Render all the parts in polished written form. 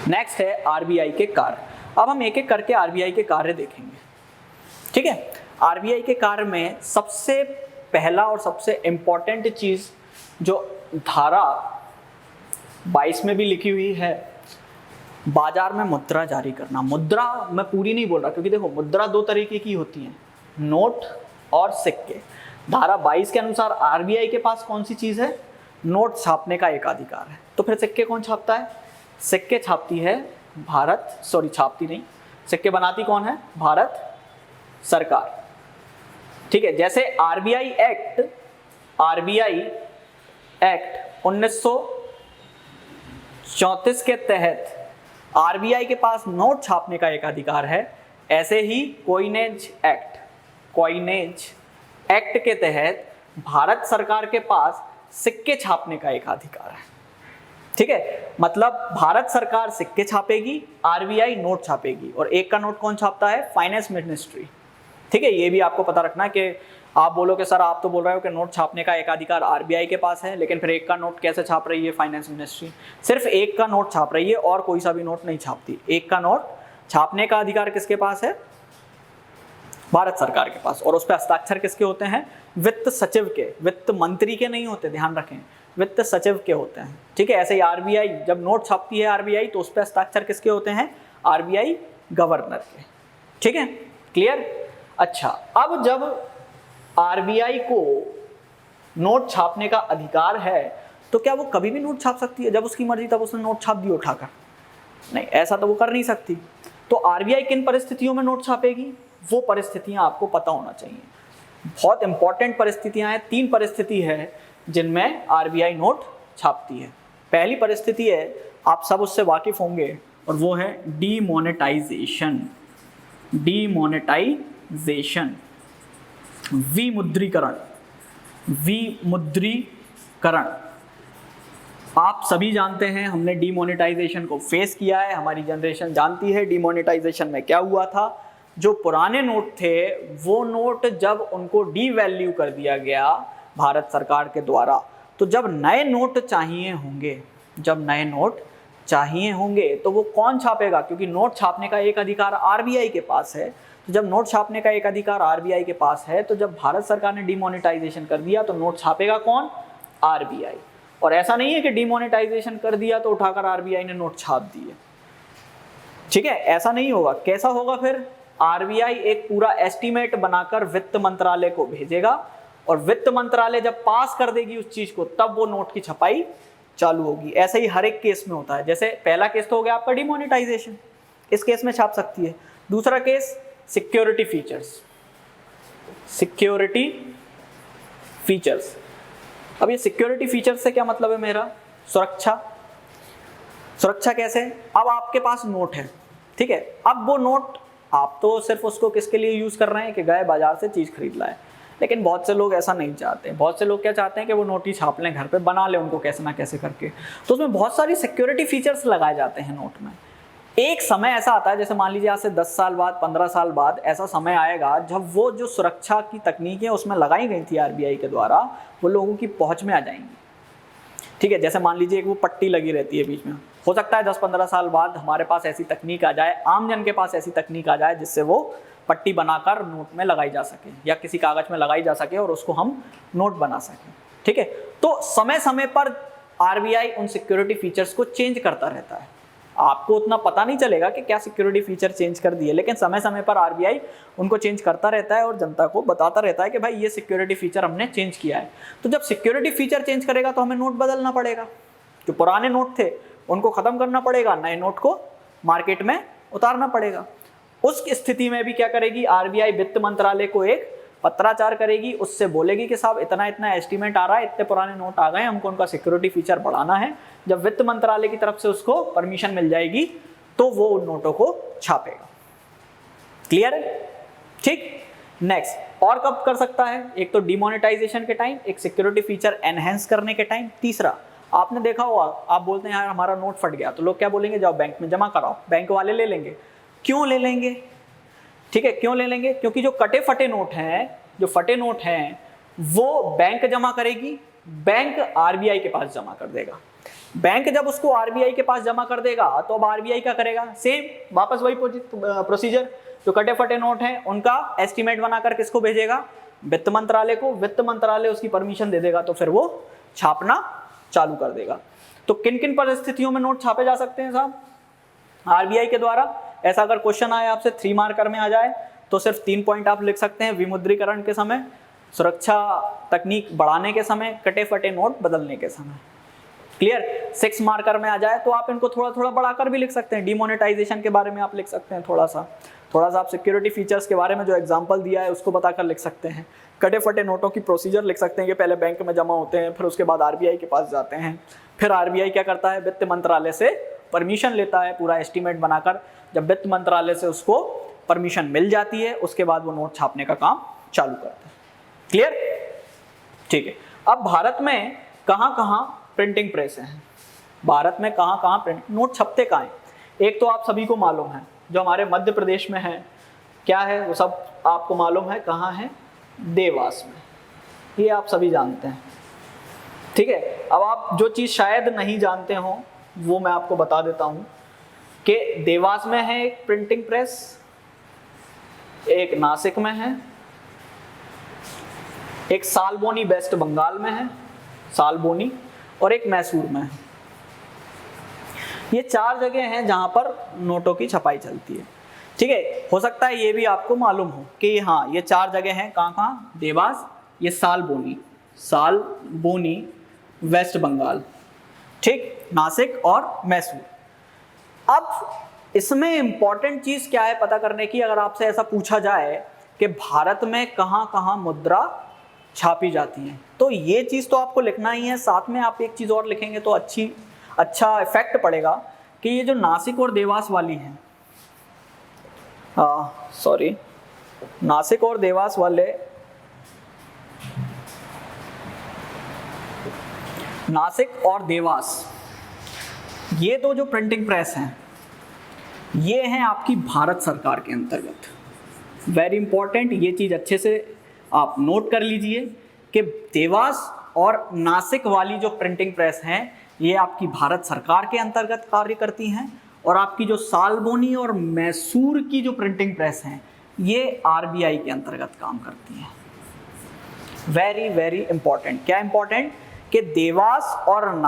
Next है RBI के कार्य। अब हम एक एक करके आरबीआई के कार्य देखेंगे, ठीक है। आरबीआई के कार्य में सबसे पहला और सबसे इंपॉर्टेंट चीज जो धारा 22 में भी लिखी हुई है, बाजार में मुद्रा जारी करना। मुद्रा मैं पूरी नहीं बोल रहा, क्योंकि देखो मुद्रा दो तरीके की होती है, नोट और सिक्के। धारा 22 के अनुसार आरबीआई के पास कौन सी चीज है, नोट छापने का एक अधिकार है। तो फिर सिक्के कौन छापता है, सिक्के छापती है भारत, सॉरी छापती नहीं, सिक्के बनाती कौन है, भारत सरकार, ठीक है। जैसे आरबीआई एक्ट 1934 के तहत आरबीआई के पास नोट छापने का एक अधिकार है, ऐसे ही कॉइनेज एक्ट के तहत भारत सरकार के पास सिक्के छापने का एक अधिकार है, ठीक है। मतलब भारत सरकार सिक्के छापेगी, आरबीआई नोट छापेगी, और एक का नोट कौन छापता है, फाइनेंस मिनिस्ट्री, ठीक है। ये भी आपको पता रखना है कि आप बोलो कि सर आप तो बोल रहे हो कि नोट छापने का एक अधिकार आरबीआई के पास है, लेकिन फिर एक का नोट कैसे छाप रही है फाइनेंस मिनिस्ट्री। सिर्फ एक का नोट छाप रही है और कोई सा भी नोट नहीं छापती। एक का नोट छापने का अधिकार किसके पास है, भारत सरकार के पास, और उस पर हस्ताक्षर किसके होते हैं, वित्त सचिव के, वित्त मंत्री के नहीं होते, ध्यान रखें, वित्त सचिव के होते हैं, ठीक है। ऐसे ही आरबीआई जब नोट छापती है आरबीआई, तो उस पर हस्ताक्षर किसके होते हैं, आरबीआई गवर्नर के, ठीक है, क्लियर। अच्छा, अब जब आरबीआई को नोट छापने का अधिकार है, तो क्या वो कभी भी नोट छाप सकती है, जब उसकी मर्जी तब उसने नोट छाप दिया उठाकर, नहीं, ऐसा तो वो कर नहीं सकती। तो आरबीआई किन परिस्थितियों में नोट छापेगी, वो परिस्थितियां आपको पता होना चाहिए। बहुत इंपॉर्टेंट परिस्थितियां हैं, 3 परिस्थिति है जिनमें आरबीआई नोट छापती है। पहली परिस्थिति है, आप सब उससे वाकिफ होंगे, और वो है डीमोनेटाइजेशन, विमुद्रीकरण। आप सभी जानते हैं, हमने डीमोनेटाइजेशन को फेस किया है, हमारी जनरेशन जानती है डीमोनेटाइजेशन में क्या हुआ था। जो पुराने नोट थे, वो नोट जब उनको डीवैल्यू कर दिया गया भारत सरकार के द्वारा, तो जब नए नोट चाहिए होंगे तो वो कौन छापेगा, क्योंकि नोट छापने का एक अधिकार आरबीआई के पास है। तो जब नोट छापने का एक अधिकार आरबीआई के पास है, तो जब भारत सरकार ने डीमोनेटाइजेशन कर दिया तो नोट छापेगा कौन, आरबीआई। और ऐसा नहीं है कि डीमोनेटाइजेशन कर दिया तो उठाकर आरबीआई ने नोट छाप दिए, ठीक है, ऐसा नहीं होगा। कैसा होगा फिर, आरबीआई एक पूरा एस्टीमेट बनाकर वित्त मंत्रालय को भेजेगा, और वित्त मंत्रालय जब पास कर देगी उस चीज को, तब वो नोट की छपाई चालू होगी। ऐसे ही हर एक केस में होता है। जैसे पहला केस तो हो गया आपका डिमोनेटाइजेशन, इस केस में छाप सकती है। दूसरा केस सिक्योरिटी फीचर्स। अब ये सिक्योरिटी फीचर्स से क्या मतलब है मेरा, सुरक्षा कैसे, अब आपके पास नोट है, ठीक है। अब वो नोट आप तो सिर्फ उसको किसके लिए यूज कर रहे हैं कि गए बाजार से चीज खरीद लाए, लेकिन बहुत से लोग ऐसा नहीं चाहते। बहुत से लोग क्या चाहते हैं कि वो नोट ही छाप लें, घर पे बना लें उनको कैसे ना कैसे करके। तो उसमें बहुत सारी सिक्योरिटी फीचर्स लगाए जाते हैं नोट में। एक समय ऐसा आता है, जैसे मान लीजिए आज से 10 साल बाद, 15 साल बाद ऐसा समय आएगा जब वो जो सुरक्षा की तकनीकें उसमें लगाई गई थी आरबीआई के द्वारा, वो लोगों की पहुंच में आ जाएंगी, ठीक है। जैसे मान लीजिए एक वो पट्टी लगी रहती है बीच में, हो सकता है 10-15 साल बाद हमारे पास ऐसी तकनीक आ जाए, आम जन के पास ऐसी तकनीक आ जाए जिससे वो पट्टी बनाकर नोट में लगाई जा सके या किसी कागज में लगाई जा सके और उसको हम नोट बना सकें, ठीक है। तो समय समय पर आरबीआई उन सिक्योरिटी फीचर्स को चेंज करता रहता है। आपको उतना पता नहीं चलेगा कि क्या सिक्योरिटी फीचर चेंज कर दिए, लेकिन समय समय पर आरबीआई उनको चेंज करता रहता है और जनता को बताता रहता है कि भाई ये सिक्योरिटी फीचर हमने चेंज किया है। तो जब सिक्योरिटी फीचर चेंज करेगा तो हमें नोट बदलना पड़ेगा, जो पुराने नोट थे उनको खत्म करना पड़ेगा, नए नोट को मार्केट में उतारना पड़ेगा। उस स्थिति में भी क्या करेगी आरबीआई, वित्त मंत्रालय को एक पत्राचार करेगी, उससे बोलेगी कि साहब इतना इतना एस्टीमेट आ रहा है, इतने पुराने नोट आ गए, हमको उनका सिक्योरिटी फीचर बढ़ाना है। जब वित्त मंत्रालय की तरफ से उसको परमिशन मिल जाएगी तो वो उन नोटों को छापेगा। क्लियर है, ठीक। नेक्स्ट, और कब कर सकता है, एक तो डिमोनेटाइजेशन के टाइम, एक सिक्योरिटी फीचर एनहेंस करने के टाइम। तीसरा, आपने देखा होगा, आप बोलते हैं यार हमारा नोट फट गया, तो लोग क्या बोलेंगे, जाओ बैंक में जमा कराओ, बैंक वाले ले लेंगे। क्यों ले लेंगे, ठीक है, क्यों ले लेंगे, क्योंकि जो कटे फटे नोट हैं, जो फटे नोट हैं वो बैंक जमा करेगी बैंक आरबीआई के पास जमा कर देगा। बैंक जब उसको आरबीआई के पास जमा कर देगा तो अब आरबीआई क्या करेगा, सेम वापस वही प्रोसीजर, जो कटे फटे नोट हैं उनका एस्टीमेट बनाकर किसको भेजेगा, वित्त मंत्रालय को। वित्त मंत्रालय उसकी परमिशन दे देगा तो फिर वो छापना चालू कर देगा। तो किन किन परिस्थितियों में नोट छापे जा सकते हैं साहब, आरबीआई के द्वारा? ऐसा अगर क्वेश्चन आए आपसे 3 मार्कर में आ जाए तो सिर्फ 3 पॉइंट आप लिख सकते हैं, विमुद्रीकरण के समय, सुरक्षा तकनीक बढ़ाने के समय, कटे फटे नोट बदलने के समय। क्लियर? 6 मार्कर में आ जाए तो आप इनको थोड़ा थोड़ा बढ़ाकर भी लिख सकते हैं, डिमोनेटाइजेशन के बारे में आप लिख सकते हैं, थोड़ा सा आप सिक्योरिटी फीचर्स के बारे में जो एग्जांपल दिया है उसको बताकर लिख सकते हैं। कटे फटे नोटों की प्रोसीजर लिख सकते हैं कि पहले बैंक में जमा होते हैं, फिर उसके बाद आरबीआई के पास जाते हैं, फिर आरबीआई क्या करता है, वित्त मंत्रालय से परमिशन लेता है पूरा एस्टीमेट बनाकर। जब वित्त मंत्रालय से उसको परमिशन मिल जाती है उसके बाद वो नोट छापने का काम चालू करता है। क्लियर? ठीक है। अब भारत में कहाँ कहाँ प्रिंटिंग प्रेस हैं, भारत में कहाँ कहाँ प्रिंट नोट छपते कहाँ हैं? एक तो आप सभी को मालूम है, जो हमारे मध्य प्रदेश में है, क्या है वो सब आपको मालूम है, कहाँ है, देवास में, ये आप सभी जानते हैं। ठीक है। अब आप जो चीज़ शायद नहीं जानते हो वो मैं आपको बता देता हूँ कि देवास में है एक प्रिंटिंग प्रेस, एक नासिक में है, एक सालबोनी वेस्ट बंगाल में है, सालबोनी, और एक मैसूर में है। ये 4 जगह हैं जहां पर नोटों की छपाई चलती है। ठीक है। हो सकता है ये भी आपको मालूम हो कि हाँ ये 4 जगह हैं, कहाँ कहाँ, देवास, ये सालबोनी वेस्ट बंगाल, ठीक, नासिक और मैसूर। अब इसमें इंपॉर्टेंट चीज क्या है पता करने की, अगर आपसे ऐसा पूछा जाए कि भारत में कहाँ कहाँ मुद्रा छापी जाती है, तो ये चीज तो आपको लिखना ही है। साथ में आप एक चीज और लिखेंगे तो अच्छा इफेक्ट पड़ेगा कि ये जो नासिक और देवास वाली हैं, नासिक और देवास वाले, नासिक और देवास, ये दो जो प्रिंटिंग प्रेस हैं ये हैं आपकी भारत सरकार के अंतर्गत। वेरी इंपॉर्टेंट, ये चीज़ अच्छे से आप नोट कर लीजिए कि देवास और नासिक वाली जो प्रिंटिंग प्रेस हैं ये आपकी भारत सरकार के अंतर्गत कार्य करती हैं, और आपकी जो सालबोनी और मैसूर की जो प्रिंटिंग प्रेस हैं ये आरबीआई के अंतर्गत काम करती हैं। वेरी वेरी इंपॉर्टेंट, क्या इंपॉर्टेंट कि देवास और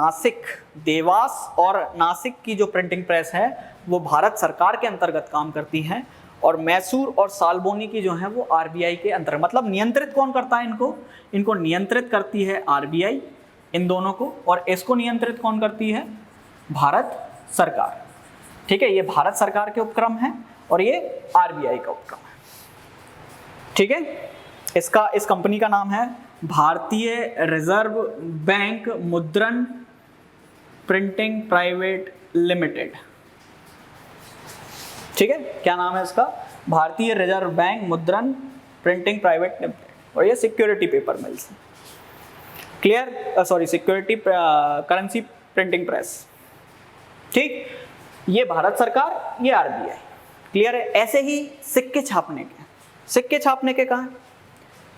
नासिक की जो प्रिंटिंग प्रेस है वो भारत सरकार के अंतर्गत काम करती हैं, और मैसूर और सालबोनी की जो है वो आरबीआई के अंतर्गत, मतलब नियंत्रित कौन करता है इनको नियंत्रित करती है आरबीआई, इन दोनों को, और इसको नियंत्रित कौन करती है, भारत सरकार। ठीक है, ये भारत सरकार के उपक्रम है और ये आरबीआई का उपक्रम है। ठीक है, इस कंपनी का नाम है भारतीय रिजर्व बैंक मुद्रण प्रिंटिंग प्राइवेट लिमिटेड। ठीक है, क्या नाम है इसका, भारतीय रिजर्व बैंक मुद्रण प्रिंटिंग प्राइवेट लिमिटेड, और ये सिक्योरिटी पेपर मिल्स है। Clear? Security currency printing press. ठीक, ये भारत सरकार, ये आरबीआई। क्लियर है? ऐसे ही सिक्के छापने के कहाँ,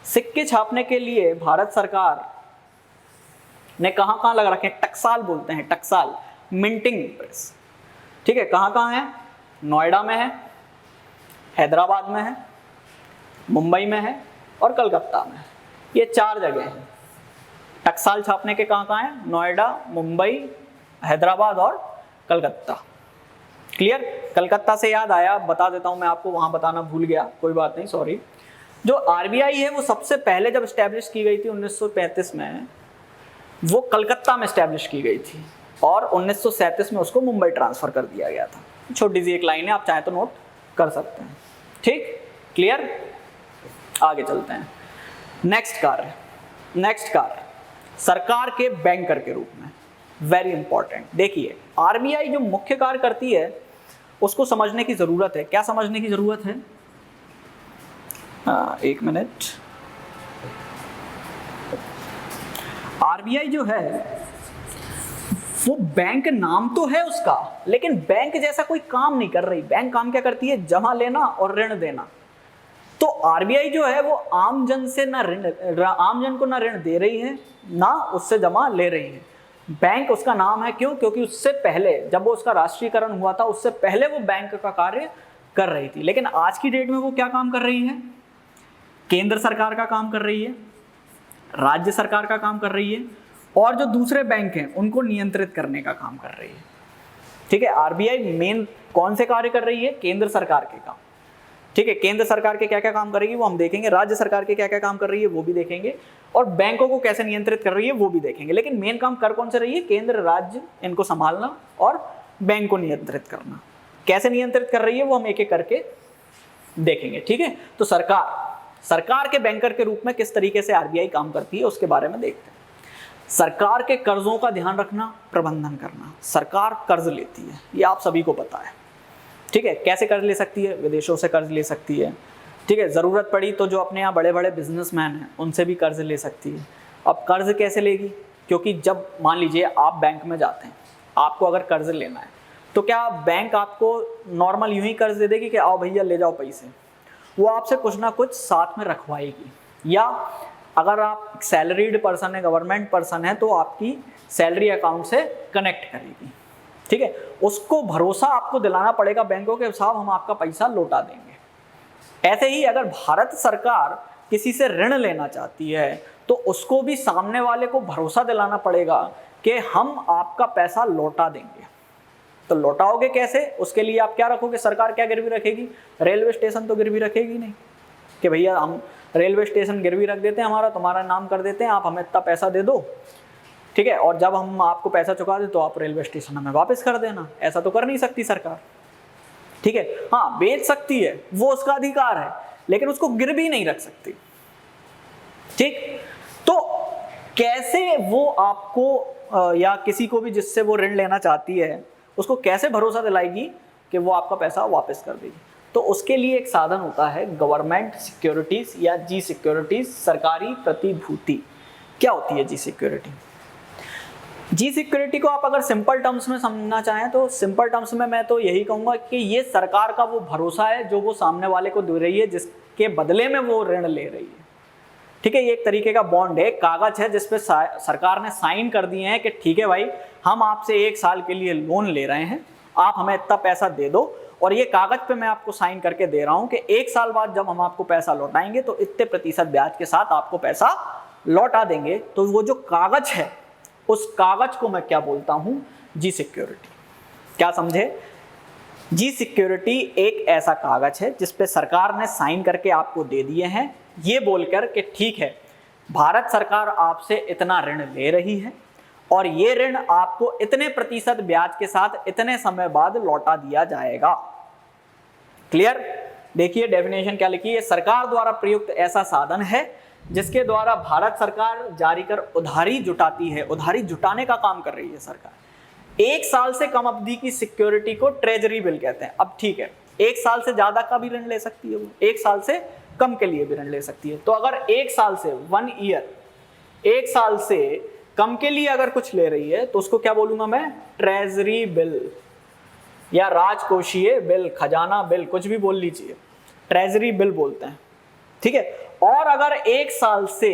सिक्के छापने के लिए भारत सरकार ने कहाँ लगा रखे हैं, टकसाल बोलते हैं, टकसाल मिंटिंग प्रेस। ठीक है, कहाँ है, नोएडा में है, हैदराबाद में है, मुंबई में है और कलकत्ता में है। ये 4 जगह हैं टकसाल छापने के। कहाँ है, नोएडा, मुंबई, हैदराबाद और कलकत्ता। क्लियर? कलकत्ता से याद आया, बता देता हूँ मैं आपको, वहाँ बताना भूल गया, कोई बात नहीं, सॉरी। जो आरबीआई है वो सबसे पहले जब स्टैब्लिश की गई थी 1935 में, वो कलकत्ता में स्टैब्लिश की गई थी, और 1937 में उसको मुंबई ट्रांसफ़र कर दिया गया था। छोटी सी एक लाइन है, आप चाहें तो नोट कर सकते हैं। ठीक, क्लियर? आगे चलते हैं। नेक्स्ट कार्य सरकार के बैंकर के रूप में, वेरी इंपॉर्टेंट। देखिए, आरबीआई जो मुख्य कार्य करती है उसको समझने की ज़रूरत है। क्या समझने की ज़रूरत है? एक मिनट। आरबीआई जो है वो बैंक नाम तो है उसका, लेकिन बैंक जैसा कोई काम नहीं कर रही। बैंक काम क्या करती है, जमा लेना और ऋण देना। तो आरबीआई जो है वो आम जन से आम जन को ना ऋण दे रही है ना उससे जमा ले रही है। बैंक उसका नाम है, क्यों? क्योंकि उससे पहले जब वो उसका राष्ट्रीयकरण हुआ था उससे पहले वो बैंक का कार्य कर रही थी। लेकिन आज की डेट में वो क्या काम कर रही है? केंद्र सरकार का काम कर रही है, राज्य सरकार का काम कर रही है, और जो दूसरे बैंक हैं उनको नियंत्रित करने का काम कर रही है। ठीक है, आरबीआई मेन कौन से कार्य कर रही है? केंद्र सरकार के काम। ठीक है, केंद्र सरकार के क्या क्या काम करेगी वो हम देखेंगे, राज्य सरकार के क्या क्या काम कर रही है वो भी देखेंगे, और बैंकों को कैसे नियंत्रित कर रही है वो भी देखेंगे। लेकिन मेन काम कर कौन से रही है? केंद्र राज्य इनको संभालना और बैंक को नियंत्रित करना। कैसे नियंत्रित कर रही है वो हम एक एक करके देखेंगे। ठीक है, तो सरकार के बैंकर के रूप में किस तरीके से आरबीआई काम करती है उसके बारे में देखते हैं। सरकार के कर्जों का ध्यान रखना, प्रबंधन करना। सरकार कर्ज लेती है, ये आप सभी को पता है। ठीक है, कैसे कर्ज ले सकती है? विदेशों से कर्ज ले सकती है। ठीक है, ज़रूरत पड़ी तो जो अपने यहाँ बड़े बड़े बिजनेसमैन हैं उनसे भी कर्ज ले सकती है। अब कर्ज कैसे लेगी? क्योंकि जब मान लीजिए आप बैंक में जाते हैं, आपको अगर कर्ज लेना है तो क्या बैंक आपको नॉर्मल यूं ही कर्ज दे देगी कि आओ भैया ले जाओ पैसे? वो आपसे कुछ ना कुछ साथ में रखवाएगी, या अगर आप सैलरीड पर्सन है, गवर्नमेंट पर्सन है, तो आपकी सैलरी अकाउंट से कनेक्ट करेगी। ठीक है, उसको भरोसा आपको दिलाना पड़ेगा बैंकों के, साहब हम आपका पैसा लौटा देंगे। ऐसे ही अगर भारत सरकार किसी से ऋण लेना चाहती है तो उसको भी सामने वाले को भरोसा दिलाना पड़ेगा कि हम आपका पैसा लौटा देंगे। तो लौटाओगे कैसे? उसके लिए आप क्या रखोगे? सरकार क्या गिरवी रखेगी? रेलवे स्टेशन तो गिरवी रखेगी नहीं कि भैया हम रेलवे स्टेशन गिरवी रख देते हैं, हमारा तुम्हारा नाम कर देते हैं, आप हमें इतना पैसा दे दो। ठीक है, और जब हम आपको पैसा चुका दें तो आप रेलवे स्टेशन हमें वापस कर देना। ऐसा तो कर नहीं सकती सरकार। ठीक है, हाँ बेच सकती है, वो उसका अधिकार है, लेकिन उसको गिरवी नहीं रख सकती। ठीक, तो कैसे वो आपको या किसी को भी जिससे वो ऋण लेना चाहती है उसको कैसे भरोसा दिलाएगी कि वो आपका पैसा वापस कर देगी? तो उसके लिए एक साधन होता है गवर्नमेंट सिक्योरिटीज या जी सिक्योरिटीज, सरकारी प्रतिभूति। क्या होती है जी सिक्योरिटी? जी सिक्योरिटी को आप अगर सिंपल टर्म्स में समझना चाहें तो सिंपल टर्म्स में मैं तो यही कहूंगा कि ये सरकार का वो भरोसा है जो वो सामने वाले को दे रही है, जिसके बदले में वो ऋण ले रही है। ठीक है, ये एक तरीके का बॉन्ड है, कागज है जिसपे सरकार ने साइन कर दिए हैं कि ठीक है भाई, हम आपसे 1 साल के लिए लोन ले रहे हैं, आप हमें इतना पैसा दे दो, और ये कागज पे मैं आपको साइन करके दे रहा हूं कि 1 साल बाद जब हम आपको पैसा लौटाएंगे तो इतने प्रतिशत ब्याज के साथ आपको पैसा लौटा देंगे। तो वो जो कागज है उस कागज को मैं क्या बोलता हूं? जी सिक्योरिटी। क्या समझे? जी सिक्योरिटी एक ऐसा कागज है जिसपे सरकार ने साइन करके आपको दे दिए हैं, ये बोलकर कि ठीक है भारत सरकार आपसे इतना ऋण ले रही है और ये ऋण आपको इतने प्रतिशत ब्याज के साथ इतने समय बाद लौटा दिया जाएगा। क्लियर? देखिए डेफिनेशन क्या लिखी है, सरकार द्वारा प्रयुक्त ऐसा साधन है जिसके द्वारा भारत सरकार जारी कर उधारी जुटाती है। उधारी जुटाने का काम कर रही है सरकार। 1 साल से कम अवधि की सिक्योरिटी को ट्रेजरी बिल कहते हैं। अब ठीक है, 1 साल से ज्यादा का भी ऋण ले सकती है वो, 1 साल से कम के लिए भी ऋण ले सकती है। तो अगर 1 साल से 1 ईयर 1 साल से कम के लिए अगर कुछ ले रही है तो उसको क्या बोलूंगा मैं? ट्रेजरी बिल या राजकोषीय बिल, खजाना बिल, कुछ भी बोल लीजिए, ट्रेजरी बिल बोलते हैं। ठीक है, और अगर 1 साल से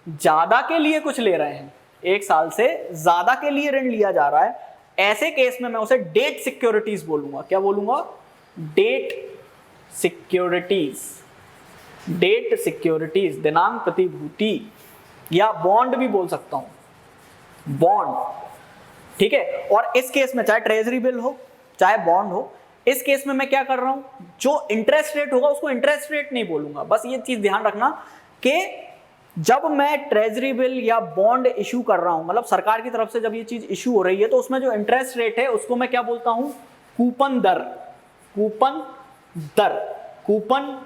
ज्यादा के लिए कुछ ले रहे हैं, 1 साल से ज्यादा के लिए ऋण लिया जा रहा है, ऐसे केस में मैं उसे डेट सिक्योरिटीज बोलूंगा। क्या बोलूंगा? Debt securities. डेट सिक्योरिटीज, दिनांक प्रतिभूति, या बॉन्ड भी बोल सकता हूं, बॉन्ड। ठीक है, और इस केस में चाहे ट्रेजरी बिल हो चाहे बॉन्ड हो, इस केस में मैं क्या कर रहा हूं? जो इंटरेस्ट रेट होगा उसको इंटरेस्ट रेट नहीं बोलूंगा। बस ये चीज ध्यान रखना कि जब मैं ट्रेजरी बिल या बॉन्ड इशू कर रहा हूं, मतलब सरकार की तरफ से जब ये चीज इशू हो रही है, तो उसमें जो इंटरेस्ट रेट है उसको मैं क्या बोलता हूं? कूपन दर। कूपन दर, कूपन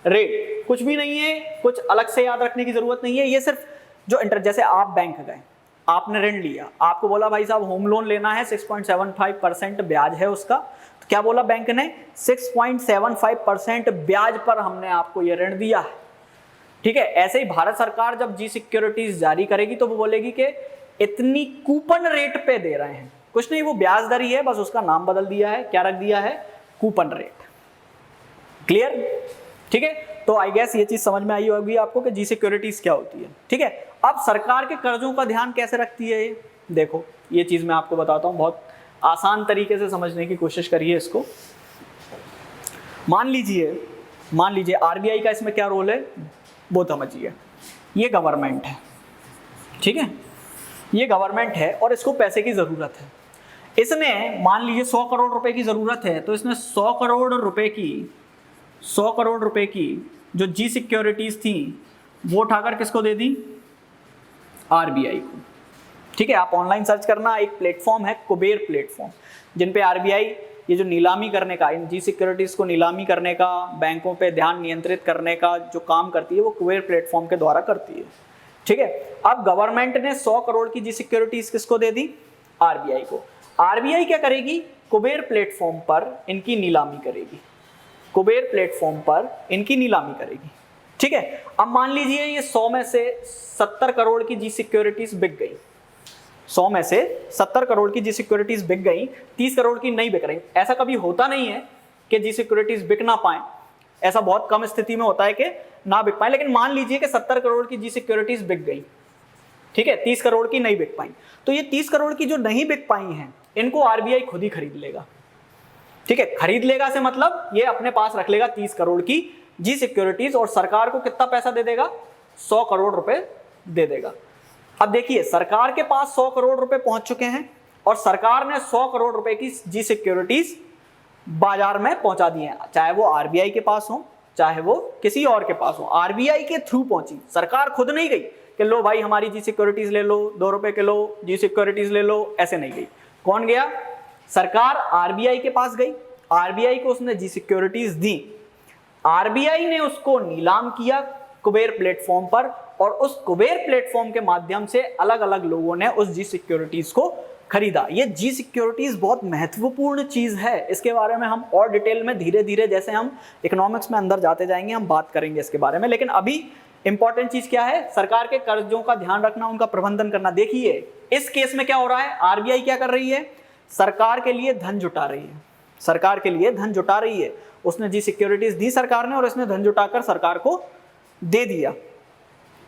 रेट कुछ भी नहीं है, कुछ अलग से याद रखने की जरूरत नहीं है। ये सिर्फ जो इंटरेस्ट, जैसे आप बैंक गए, आपने ऋण लिया, आपको बोला भाई साहब होम लोन लेना है, 6.75% ब्याज है उसका, तो क्या बोला बैंक ने? 6.75% ब्याज पर हमने आपको ये ऋण दिया है। ठीक है, ऐसे ही भारत सरकार जब जी सिक्योरिटीज जारी करेगी तो वो बोलेगी कि इतनी कूपन रेट पे दे रहे हैं। कुछ नहीं, वो ब्याज दर ही है, बस उसका नाम बदल दिया है। क्या रख दिया है? Coupon rate. क्लियर? ठीक है, तो आई गेस ये चीज समझ में आई होगी आपको कि जी सिक्योरिटीज क्या होती है। ठीक है, अब सरकार के कर्जों का ध्यान कैसे रखती है ये देखो, ये चीज मैं आपको बताता हूँ, बहुत आसान तरीके से समझने की कोशिश करिए इसको। मान लीजिए आरबीआई का इसमें क्या रोल है वो समझिए। ये गवर्नमेंट है, ठीक है, ये गवर्नमेंट है और इसको पैसे की जरूरत है। इसने मान लीजिए 100 करोड़ रुपए की जरूरत है, तो इसने 100 करोड़ रुपए की जो जी सिक्योरिटीज थी वो उठाकर किसको दे दी? आरबीआई को। ठीक है, आप ऑनलाइन सर्च करना, एक प्लेटफॉर्म है कुबेर प्लेटफॉर्म, जिन पे आरबीआई ये जो नीलामी करने का, इन जी सिक्योरिटीज को नीलामी करने का, बैंकों पे ध्यान नियंत्रित करने का जो काम करती है वो कुबेर प्लेटफॉर्म के द्वारा करती है। ठीक है, अब गवर्नमेंट ने 100 करोड़ की जी सिक्योरिटीज किसको दे दी? आरबीआई को। आरबीआई क्या करेगी? कुबेर प्लेटफॉर्म पर इनकी नीलामी करेगी, कुबेर प्लेटफॉर्म पर इनकी नीलामी करेगी। ठीक है, अब मान लीजिए ये 100 में से 70 करोड़ की जी सिक्योरिटीज बिक गई, 100 में से 70 करोड़ की जी सिक्योरिटीज बिक गई, 30 करोड़ की नहीं बिक रही। ऐसा कभी होता नहीं है कि जी सिक्योरिटीज बिक ना पाए, ऐसा बहुत कम स्थिति में होता है कि ना बिक पाए, लेकिन मान लीजिए कि 70 करोड़ की जी सिक्योरिटीज बिक गई, ठीक है, 30 करोड़ की नहीं बिक पाई, तो ये 30 करोड़ की जो नहीं बिक पाई हैं इनको आरबीआई खुद ही खरीद लेगा। ठीक है, खरीद लेगा से मतलब ये अपने पास रख लेगा 30 करोड़ की जी सिक्योरिटीज और सरकार को कितना पैसा दे देगा? 100 करोड़ रुपए दे देगा। अब देखिए, सरकार के पास 100 करोड़ रुपए पहुंच चुके हैं और सरकार ने 100 करोड़ रुपए की जी सिक्योरिटीज बाजार में पहुंचा दी हैं, चाहे वो आरबीआई के पास हो चाहे वो किसी और के पास हो। आरबीआई के थ्रू पहुंची, सरकार खुद नहीं गई कि लो भाई हमारी जी सिक्योरिटीज ले लो, 2 रुपए किलो जी सिक्योरिटीज ले लो, ऐसे नहीं गई। कौन गया? सरकार आरबीआई के पास गई, आरबीआई को उसने जी सिक्योरिटीज दी, आरबीआई ने उसको नीलाम किया कुबेर प्लेटफॉर्म पर और उस कुबेर प्लेटफॉर्म के माध्यम से अलग अलग लोगों ने उस जी सिक्योरिटीज को खरीदा। ये जी सिक्योरिटीज बहुत महत्वपूर्ण चीज है, इसके बारे में हम और डिटेल में धीरे धीरे जैसे हम इकोनॉमिक्स में अंदर जाते जाएंगे हम बात करेंगे इसके बारे में, लेकिन अभी इंपॉर्टेंट चीज क्या है? सरकार के कर्जों का ध्यान रखना, उनका प्रबंधन करना। देखिए इस केस में क्या हो रहा है, आरबीआई क्या कर रही है? सरकार के लिए धन जुटा रही है, सरकार के लिए धन जुटा रही है। उसने जी सिक्योरिटीज दी सरकार ने और इसने धन जुटाकर सरकार को दे दिया।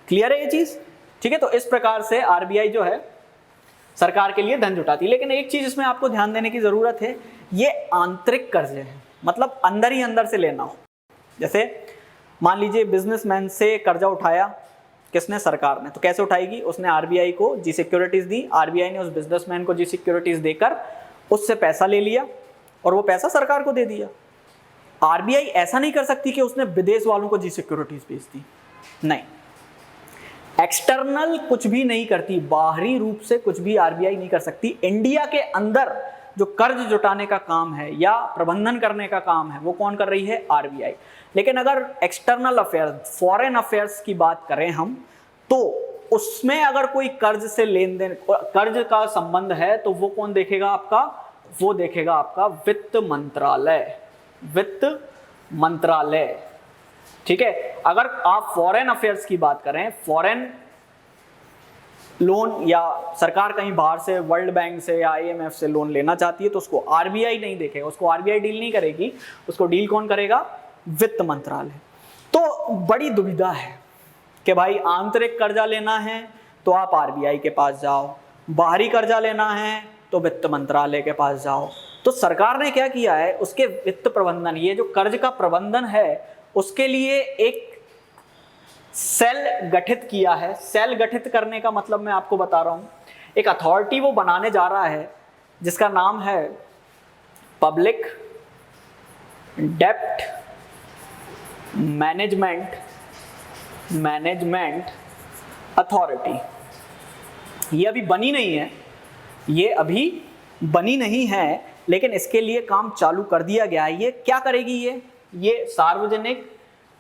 क्लियर है ये चीज? ठीक है, तो इस प्रकार से आरबीआई जो है सरकार के लिए धन जुटाती है। लेकिन एक चीज इसमें आपको ध्यान देने की जरूरत है, ये आंतरिक कर्जे हैं, मतलब अंदर ही अंदर से लेना हो। जैसे मान लीजिए बिजनेसमैन से कर्जा उठाया किसने? सरकार ने। तो कैसे उठाएगी? उसने आरबीआई को जी सिक्योरिटीज दी, आरबीआई ने उस बिजनेसमैन को जी सिक्योरिटीज देकर उससे पैसा ले लिया और वो पैसा सरकार को दे दिया। आरबीआई ऐसा नहीं कर सकती कि उसने विदेश वालों को जी सिक्योरिटीज बेच दी, नहीं, एक्सटर्नल कुछ भी नहीं करती, बाहरी रूप से कुछ भी आरबीआई नहीं कर सकती। इंडिया के अंदर जो कर्ज जुटाने का काम है या प्रबंधन करने का काम है वो कौन कर रही है? आरबीआई। लेकिन अगर एक्सटर्नल अफेयर्स, फॉरेन अफेयर्स की बात करें हम, तो उसमें अगर कोई कर्ज से लेन देन, कर्ज का संबंध है, तो वो कौन देखेगा आपका? वो देखेगा आपका वित्त मंत्रालय, वित्त मंत्रालय। ठीक है, अगर आप फॉरेन अफेयर्स की बात करें, फॉरेन लोन या सरकार कहीं बाहर से वर्ल्ड बैंक से या आईएमएफ से लोन लेना चाहती है तो उसको आरबीआई नहीं देखेगा, उसको आरबीआई डील नहीं करेगी, उसको डील कौन करेगा? वित्त मंत्रालय। तो बड़ी दुविधा है कि भाई आंतरिक कर्जा लेना है तो आप आरबीआई के पास जाओ, बाहरी कर्जा लेना है तो वित्त मंत्रालय के पास जाओ। तो सरकार ने क्या किया है, उसके वित्त प्रबंधन, ये जो कर्ज का प्रबंधन है उसके लिए एक सेल गठित किया है। सेल गठित करने का मतलब मैं आपको बता रहा हूं, एक अथॉरिटी वो बनाने जा रहा है जिसका नाम है पब्लिक डेप्ट मैनेजमेंट अथॉरिटी। ये अभी बनी नहीं है, ये अभी बनी नहीं है, लेकिन इसके लिए काम चालू कर दिया गया है। ये क्या करेगी? ये सार्वजनिक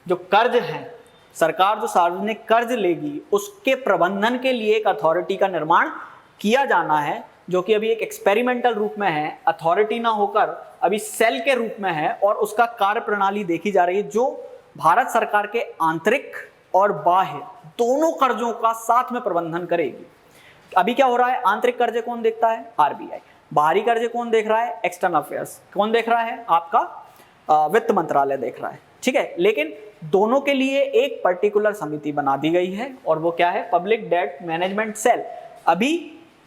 जो कर्ज है, सरकार जो सार्वजनिक कर्ज लेगी उसके प्रबंधन के लिए एक अथॉरिटी का निर्माण किया जाना है, जो कि अभी एक एक्सपेरिमेंटल रूप में है, अथॉरिटी ना होकर अभी सेल के रूप में है और उसका कार्य प्रणाली देखी जा रही है, जो भारत सरकार के आंतरिक और बाह्य दोनों कर्जों का साथ में प्रबंधन करेगी। अभी क्या हो रहा है? आंतरिक कर्जे कौन देखता है? आरबीआई। बाहरी कर्जे कौन देख रहा है? External affairs. कौन देख रहा है? आपका वित्त मंत्रालय देख रहा है। ठीक है, लेकिन दोनों के लिए एक पर्टिकुलर समिति बना दी गई है और वो क्या है, पब्लिक डेट मैनेजमेंट सेल। अभी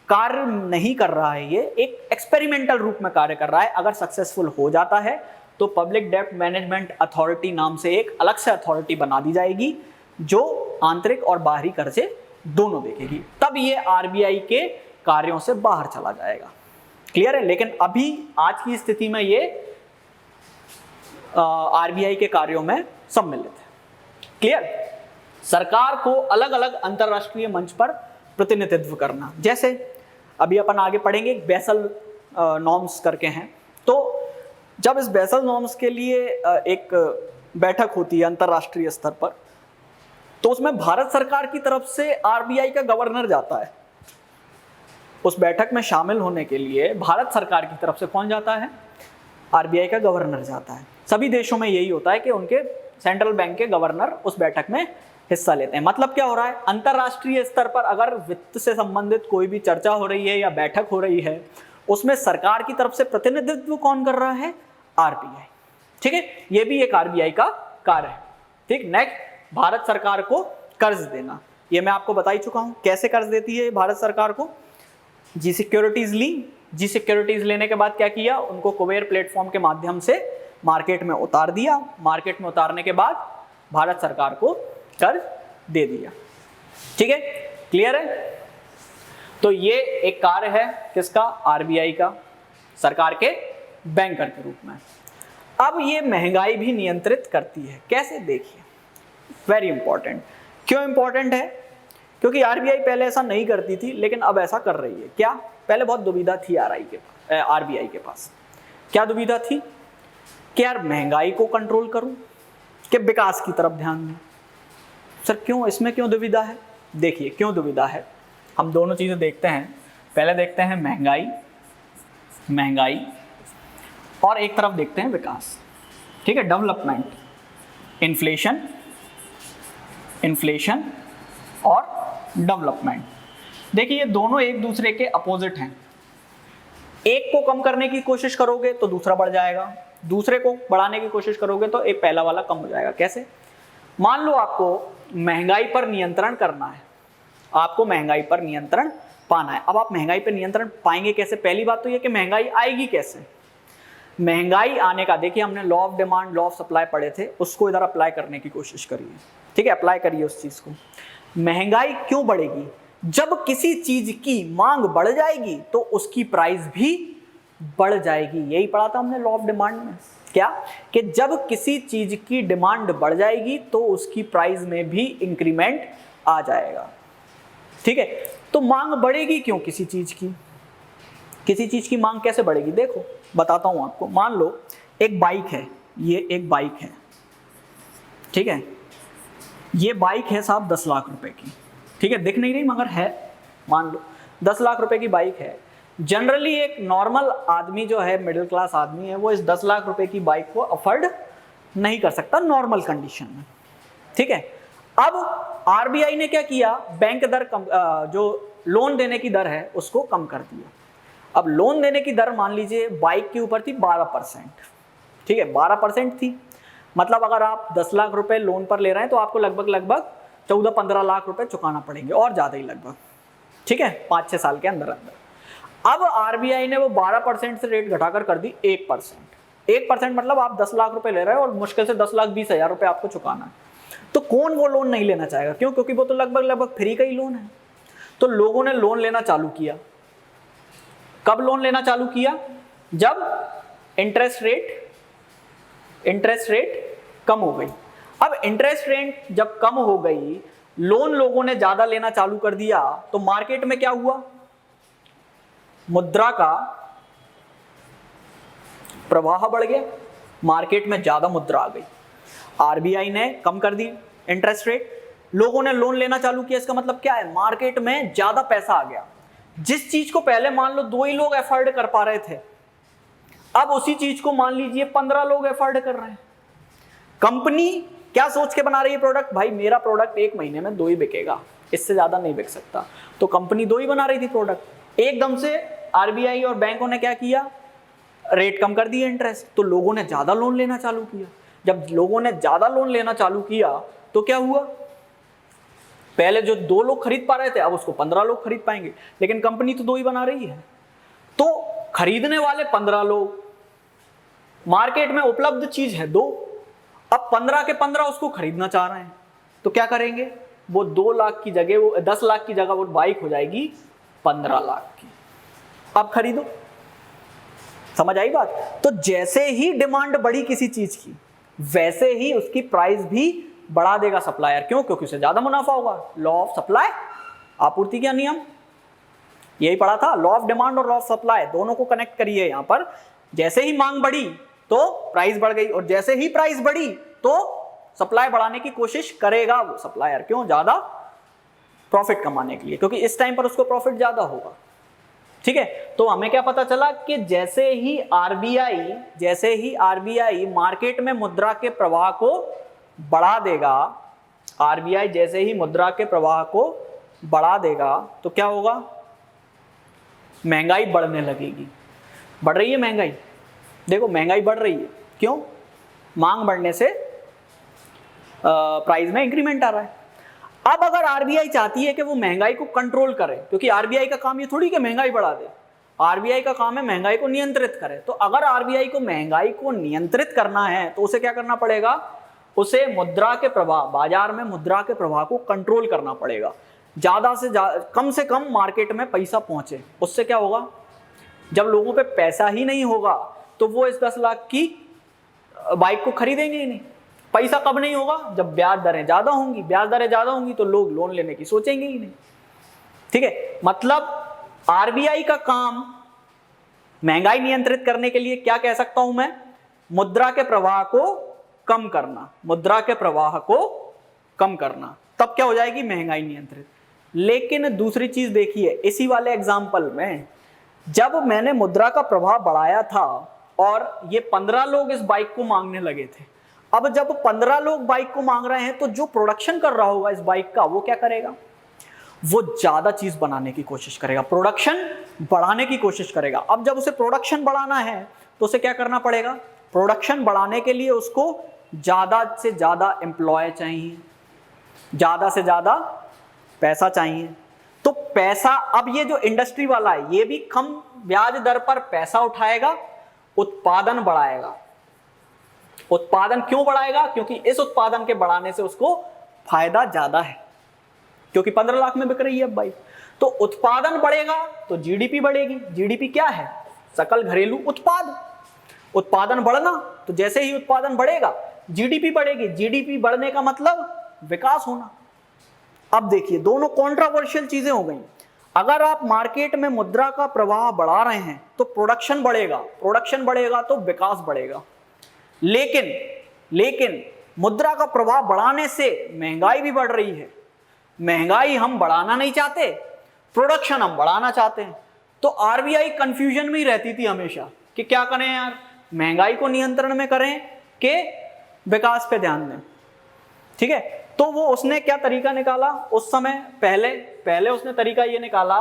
कार्य नहीं कर रहा है, ये एक एक्सपेरिमेंटल रूप में कार्य कर रहा है। अगर सक्सेसफुल हो जाता है तो पब्लिक डेट मैनेजमेंट अथॉरिटी नाम से एक अलग से अथॉरिटी बना दी जाएगी जो आंतरिक और बाहरी कर्जे दोनों देखेगी। तब ये आरबीआई के कार्यों से बाहर चला जाएगा। क्लियर है? लेकिन अभी आज की स्थिति में ये आरबीआई के कार्यों में सम्मिलित है। क्लियर? सरकार को अलग अलग अंतरराष्ट्रीय मंच पर प्रतिनिधित्व करना, जैसे अभी अपन आगे पढ़ेंगे, बेसल नॉर्म्स करके हैं। तो जब इस बेसल नॉर्म्स के लिए एक बैठक होती है अंतरराष्ट्रीय स्तर पर, तो उसमें भारत सरकार की तरफ से आरबीआई का गवर्नर जाता है। उस बैठक में शामिल होने के लिए भारत सरकार की तरफ से कौन जाता है? आरबीआई का गवर्नर जाता है। सभी देशों में यही होता है कि उनके सेंट्रल बैंक के गवर्नर उस बैठक में हिस्सा लेते हैं। मतलब क्या हो रहा है, अंतरराष्ट्रीय स्तर पर अगर वित्त से संबंधित कोई भी चर्चा हो रही है या बैठक हो रही है, उसमें सरकार की तरफ से प्रतिनिधित्व कौन कर रहा है? आरबीआई। ठीक है, ये भी एक आरबीआई का कार्य है। ठीक, नेक्स्ट, भारत सरकार को कर्ज देना। ये मैं आपको बता ही चुका हूं कैसे कर्ज देती है भारत सरकार को। जी सिक्योरिटीज ली, जी सिक्योरिटीज लेने के बाद क्या किया, उनको कुबेर प्लेटफॉर्म के माध्यम से मार्केट में उतार दिया। मार्केट में उतारने के बाद भारत सरकार को कर्ज दे दिया। ठीक है, क्लियर है? तो ये एक कार्य है किसका? आरबीआई का, सरकार के बैंकर के रूप में। अब ये महंगाई भी नियंत्रित करती है। कैसे? देखिए, वेरी इंपॉर्टेंट। क्यों इंपॉर्टेंट है? क्योंकि आरबीआई पहले ऐसा नहीं करती थी, लेकिन अब ऐसा कर रही है। क्या? पहले बहुत दुविधा थी आरबीआई के पास। क्या दुविधा थी? कि यार महंगाई को कंट्रोल करूं कि विकास की तरफ ध्यान दूं। सर क्यों, इसमें क्यों दुविधा है? देखिए क्यों दुविधा है, हम दोनों चीजें देखते हैं। पहले देखते हैं महंगाई और एक तरफ देखते हैं विकास। ठीक है, डेवलपमेंट, इन्फ्लेशन और डेवलपमेंट। देखिए ये दोनों एक दूसरे के अपोजिट हैं। एक को कम करने की कोशिश करोगे तो दूसरा बढ़ जाएगा, दूसरे को बढ़ाने की कोशिश करोगे तो एक पहला वाला कम हो जाएगा। कैसे? मान लो आपको महंगाई पर नियंत्रण करना है, आपको महंगाई पर नियंत्रण पाना है। अब आप महंगाई पर नियंत्रण पाएंगे कैसे? पहली बात तो ये कि महंगाई आएगी कैसे। महंगाई आने का, देखिए हमने law of demand, law of supply पढ़े थे, उसको इधर अप्लाई करने की कोशिश करिए। ठीक है, अप्लाई करिए उस चीज को। महंगाई क्यों बढ़ेगी? जब किसी चीज की मांग बढ़ जाएगी तो उसकी प्राइस भी बढ़ जाएगी। यही पढ़ा था हमने लॉ ऑफ डिमांड में। क्या? कि जब किसी चीज की डिमांड बढ़ जाएगी तो उसकी प्राइस में भी इंक्रीमेंट आ जाएगा। ठीक है, तो मांग बढ़ेगी क्यों किसी चीज की? किसी चीज की मांग कैसे बढ़ेगी? देखो बताता हूं आपको। मान लो एक बाइक है, ये एक बाइक है, ठीक है, ये बाइक है साहब 10 लाख रुपए की। ठीक है, दिख नहीं रही मगर है, मान लो 10 लाख रुपए की बाइक है। जनरली एक नॉर्मल आदमी जो है, मिडिल क्लास आदमी है, वो इस 10 लाख रुपए की बाइक को अफोर्ड नहीं कर सकता नॉर्मल कंडीशन में। ठीक है, अब आरबीआई ने क्या किया, बैंक दर कम, जो लोन देने की दर है उसको कम कर दिया। अब लोन देने की दर मान लीजिए बाइक के ऊपर थी 12%। ठीक है, 12% थी, मतलब अगर आप 10 लाख रुपए लोन पर ले रहे हैं तो आपको लगभग 14-15 लाख रुपए चुकाना पड़ेंगे और ज्यादा ही लगभग। ठीक है, 5-6 साल के अंदर। अब आरबीआई ने वो 12% से रेट घटाकर कर दी 1%। 1% मतलब आप 10 लाख रुपए ले रहे हो और मुश्किल से 10,20,000 रुपए आपको चुकाना है। तो कौन वो लोन नहीं लेना चाहेगा? क्यों? क्योंकि वो तो लगभग फ्री का ही लोन है। तो लोगों ने लोन लेना चालू किया। कब लोन लेना चालू किया? जब इंटरेस्ट रेट कम हो गई। अब इंटरेस्ट रेट जब कम हो गई, लोन लोगों ने ज्यादा लेना चालू कर दिया, तो मार्केट में क्या हुआ? मुद्रा का प्रवाह बढ़ गया, मार्केट में ज्यादा मुद्रा आ गई। आरबीआई ने कम कर दी इंटरेस्ट रेट, लोगों ने लोन लेना चालू किया। इसका मतलब क्या है? मार्केट में ज्यादा पैसा आ गया। जिस चीज को पहले मान लो 2 ही लोग एफोर्ड कर पा रहे थे, अब उसी चीज को मान लीजिए 15 लोग एफोर्ड कर रहे हैं। कंपनी क्या सोच के बना रही है प्रोडक्ट? भाई मेरा प्रोडक्ट 1 महीने में 2 ही बिकेगा, इससे ज्यादा नहीं बिक सकता। तो कंपनी 2 ही बना रही थी प्रोडक्ट। एकदम से आरबीआई और बैंकों ने क्या किया? रेट कम कर दिया इंटरेस्ट, तो लोगों ने ज्यादा लोन लेना चालू किया। जब लोगों ने ज्यादा लोन लेना चालू किया तो क्या हुआ, पहले जो 2 लोग खरीद पा रहे थे अब उसको 15 लोग खरीद पाएंगे, लेकिन कंपनी तो 2 ही बना रही है, तो खरीदने वाले 15 लोग, मार्केट में उपलब्ध चीज है 2, अब 15 के 15 उसको खरीदना चाह रहे हैं, तो क्या करेंगे, वो 2 लाख की जगह, वो 10 लाख की जगह वो बाइक हो जाएगी 15 लाख की, अब खरीदो। समझ आई बात। तो जैसे ही डिमांड बढ़ी किसी चीज की, वैसे ही उसकी प्राइस भी बढ़ा देगा सप्लायर। क्यों? क्योंकि उसे ज्यादा मुनाफा होगा। लॉ ऑफ सप्लाई, आपूर्ति का नियम, यही पढ़ा था, लॉ ऑफ डिमांड और लॉ ऑफ सप्लाई, दोनों को कनेक्ट करिए यहां पर। जैसे ही मांग बढ़ी तो प्राइस बढ़ गई, और जैसे ही प्राइस बढ़ी तो सप्लाई बढ़ाने की कोशिश करेगा वो सप्लायर। क्यों? ज्यादा प्रॉफिट कमाने के लिए, क्योंकि इस टाइम पर उसको प्रॉफिट ज्यादा होगा। ठीक है, तो हमें क्या पता चला कि जैसे ही आरबीआई मार्केट में मुद्रा के प्रवाह को बढ़ा देगा, आरबीआई जैसे ही मुद्रा के प्रवाह को बढ़ा देगा तो क्या होगा, महंगाई बढ़ने लगेगी। बढ़ रही है महंगाई, देखो महंगाई बढ़ रही है, क्यों? मांग बढ़ने से प्राइस में इंक्रीमेंट आ रहा है। अब अगर आरबीआई चाहती है कि वो महंगाई को कंट्रोल करे, क्योंकि आरबीआई का काम ये थोड़ी कि महंगाई बढ़ा दे, आरबीआई का काम है महंगाई को नियंत्रित करे। तो अगर आरबीआई को महंगाई को नियंत्रित करना है तो उसे क्या करना पड़ेगा, उसे मुद्रा के प्रवाह, बाजार में मुद्रा के प्रवाह को कंट्रोल करना पड़ेगा। ज्यादा से कम मार्केट में पैसा पहुंचे। उससे क्या होगा, जब लोगों पे पैसा ही नहीं होगा तो वो इस 10 लाख की बाइक को खरीदेंगे ही नहीं। पैसा कब नहीं होगा, जब ब्याज दरें ज्यादा होंगी। ब्याज दरें ज्यादा होंगी तो लोग लोन लेने की सोचेंगे ही नहीं। ठीक है, मतलब आरबीआई का काम महंगाई नियंत्रित करने के लिए क्या कह सकता हूं मैं, मुद्रा के प्रवाह को कम करना, मुद्रा के प्रवाह को कम करना, तब क्या हो जाएगी, महंगाई नियंत्रित। लेकिन दूसरी चीज देखिए, इसी वाले एग्जाम्पल में जब मैंने मुद्रा का प्रवाह बढ़ाया था और ये 15 लोग इस बाइक को मांगने लगे थे, अब जब 15 लोग बाइक को मांग रहे हैं तो जो प्रोडक्शन कर रहा होगा इस बाइक का, वो क्या करेगा, वो ज्यादा चीज बनाने की कोशिश करेगा, प्रोडक्शन बढ़ाने की कोशिश करेगा। अब जब उसे प्रोडक्शन बढ़ाना है तो उसे क्या करना पड़ेगा, प्रोडक्शन बढ़ाने के लिए उसको ज्यादा से ज्यादा एम्प्लॉय चाहिए, ज्यादा से ज्यादा पैसा चाहिए। तो पैसा, अब ये जो इंडस्ट्री वाला है ये भी कम ब्याज दर पर पैसा उठाएगा, उत्पादन बढ़ाएगा। उत्पादन क्यों बढ़ाएगा, क्योंकि इस उत्पादन के बढ़ाने से उसको फायदा ज्यादा है, क्योंकि 15 लाख में बिक रही है अब बाइक। तो उत्पादन बढ़ेगा तो जीडीपी बढ़ेगी। जीडीपी क्या है, सकल घरेलू उत्पाद। उत्पादन बढ़ना, तो जैसे ही उत्पादन बढ़ेगा जीडीपी बढ़ेगी। जीडीपी बढ़ने का मतलब विकास होना। अब देखिए, दोनों कॉन्ट्रावर्शियल चीजें हो गई। अगर आप मार्केट में मुद्रा का प्रवाह बढ़ा रहे हैं तो प्रोडक्शन बढ़ेगा, प्रोडक्शन बढ़ेगा तो विकास बढ़ेगा। लेकिन मुद्रा का प्रवाह बढ़ाने से महंगाई भी बढ़ रही है। महंगाई हम बढ़ाना नहीं चाहते, प्रोडक्शन हम बढ़ाना चाहते हैं। तो आरबीआई कंफ्यूजन में ही रहती थी हमेशा कि क्या करें यार, महंगाई को नियंत्रण में करें कि विकास पे ध्यान दें। ठीक है, तो वो उसने क्या तरीका निकाला उस समय, पहले उसने तरीका ये निकाला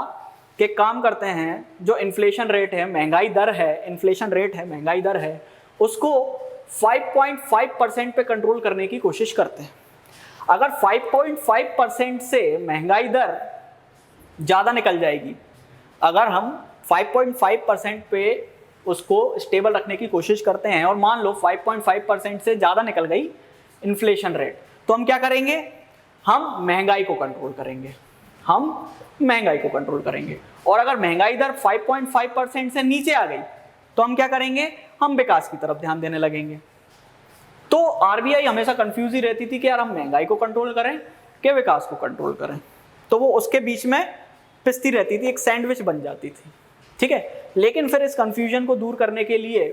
कि काम करते हैं, जो इन्फ्लेशन रेट है, महंगाई दर है, इन्फ्लेशन रेट है, महंगाई दर है, उसको 5.5% पे कंट्रोल करने की कोशिश करते हैं। अगर 5.5% से महंगाई दर ज़्यादा निकल जाएगी, अगर हम 5.5% पे उसको स्टेबल रखने की कोशिश करते हैं और मान लो 5.5% से ज़्यादा निकल गई इन्फ्लेशन रेट, तो हम क्या करेंगे, हम महंगाई को कंट्रोल करेंगे, हम महंगाई को कंट्रोल करेंगे। और अगर महंगाई दर 5.5% से नीचे आ गई तो हम क्या करेंगे, हम विकास की तरफ ध्यान देने लगेंगे। तो आरबीआई हमेशा कंफ्यूज ही रहती थी कि यार हम महंगाई को कंट्रोल करें कि विकास को कंट्रोल करें। तो वो उसके बीच में पिसती रहती थी, एक सैंडविच बन जाती थी। ठीक है, लेकिन फिर इस कंफ्यूजन को दूर करने के लिए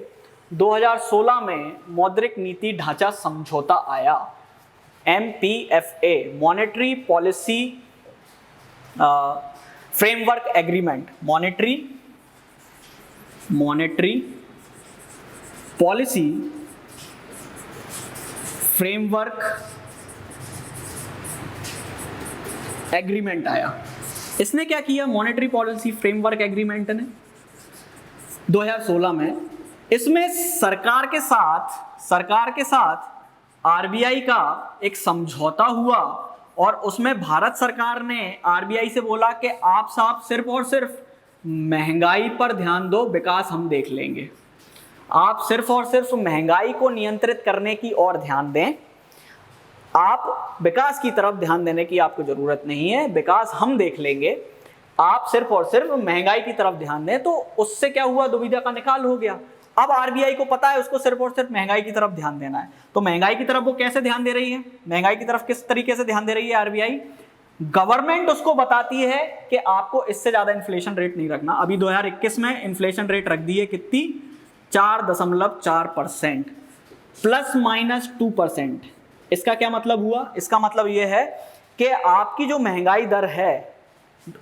2016 में मौद्रिक नीति ढांचा समझौता आया, MPFA, monetary policy framework agreement, monetary policy framework agreement आया। इसने क्या किया, मॉनेटरी पॉलिसी फ्रेमवर्क एग्रीमेंट ने 2016 में, इसमें सरकार के साथ आरबीआई का एक समझौता हुआ और उसमें भारत सरकार ने आरबीआई से बोला कि आप साहब सिर्फ और सिर्फ महंगाई पर ध्यान दो, विकास हम देख लेंगे। आप सिर्फ और सिर्फ महंगाई को नियंत्रित करने की ओर ध्यान दें, आप विकास की तरफ ध्यान देने की आपको जरूरत नहीं है, विकास हम देख लेंगे। आप सिर्फ और सिर्फ महंगाई की तरफ ध्यान दें। तो उससे क्या हुआ, दुविधा का निकाल हो गया। अब आरबीआई को पता है उसको सिर्फ और सिर्फ महंगाई की तरफ ध्यान देना है। तो महंगाई की तरफ वो कैसे ध्यान दे रही है, महंगाई की तरफ किस तरीके से ध्यान दे रही है आरबीआई? गवर्नमेंट उसको बताती है कि आपको इससे ज्यादा इन्फ्लेशन रेट नहीं रखना। अभी 2021 में इन्फ्लेशन रेट रख दी है कितनी, 4.4% ±2%। इसका क्या मतलब हुआ? इसका मतलब यह है कि आपकी जो महंगाई दर है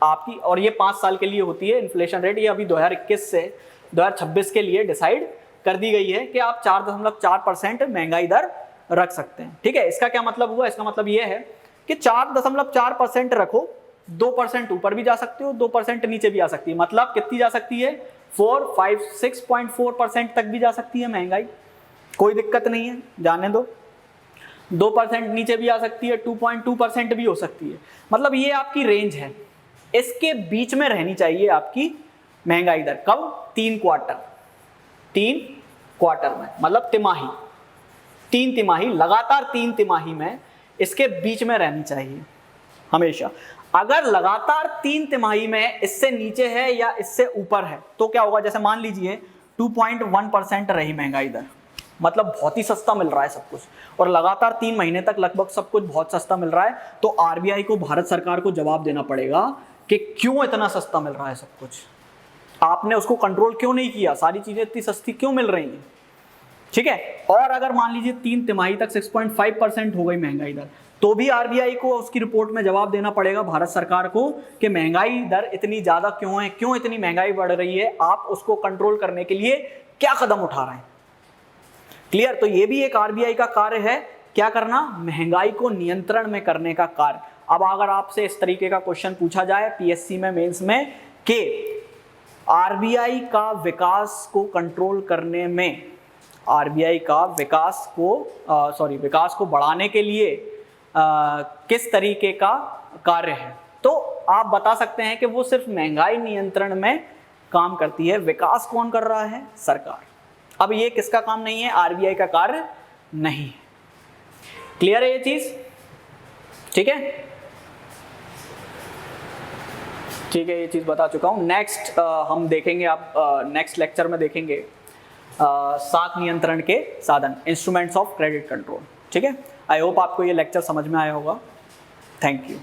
आपकी, और ये 5 साल के लिए होती है इन्फ्लेशन रेट, ये अभी 2021 से 2026 के लिए डिसाइड कर दी गई है कि आप 4.4% महंगाई दर रख सकते हैं। ठीक है, इसका क्या मतलब हुआ? इसका मतलब ये है कि 4.4% रखो, 2% ऊपर भी जा सकते हो, 2% नीचे भी आ सकती है। मतलब कितनी जा सकती है? 6.4% तक भी जा सकती है महंगाई, कोई दिक्कत नहीं है, जाने दो। 2% नीचे भी आ सकती है, 2.2% भी हो सकती है। मतलब ये आपकी रेंज है, इसके बीच में रहनी चाहिए आपकी महंगाई दर। कब? 3 क्वार्टर में, मतलब तिमाही, 3 तिमाही, लगातार 3 तिमाही में इसके बीच में रहनी चाहिए हमेशा। अगर लगातार 3 तिमाही में इससे नीचे है या इससे ऊपर है तो क्या होगा? जैसे मान लीजिए 2.1% रही महंगाई दर, मतलब बहुत ही सस्ता मिल रहा है सब कुछ, और लगातार 3 महीने तक लगभग सब कुछ बहुत सस्ता मिल रहा है, तो आरबीआई को भारत सरकार को जवाब देना पड़ेगा कि क्यों इतना सस्ता मिल रहा है सब कुछ, आपने उसको कंट्रोल क्यों नहीं किया, सारी चीजें इतनी सस्ती क्यों मिल रही हैं। ठीक है, और अगर मान लीजिए 3 तिमाही तक 6.5% हो गई महंगाई दर, तो भी आरबीआई को उसकी रिपोर्ट में जवाब देना पड़ेगा भारत सरकार को कि महंगाई दर इतनी ज्यादा क्यों है, क्यों इतनी महंगाई बढ़ रही है, आप उसको कंट्रोल करने के लिए क्या कदम उठा रहे हैं। क्लियर? तो ये भी एक आरबीआई का कार्य है, क्या करना? महंगाई को नियंत्रण में करने का कार्य। अब अगर आपसे इस तरीके का क्वेश्चन पूछा जाए पीएससी में, मेंस में, कि आरबीआई का विकास को कंट्रोल करने में, आरबीआई का विकास को बढ़ाने के लिए किस तरीके का कार्य है, तो आप बता सकते हैं कि वो सिर्फ महंगाई नियंत्रण में काम करती है। विकास कौन कर रहा है? सरकार। अब ये किसका काम नहीं है? आरबीआई का कार्य नहीं है। क्लियर है ये चीज? ठीक है, ठीक है, ये चीज बता चुका हूं। नेक्स्ट हम देखेंगे, आप नेक्स्ट लेक्चर में देखेंगे साख नियंत्रण के साधन, इंस्ट्रूमेंट्स ऑफ क्रेडिट कंट्रोल। ठीक है, आई होप आपको ये लेक्चर समझ में आया होगा। Thank you.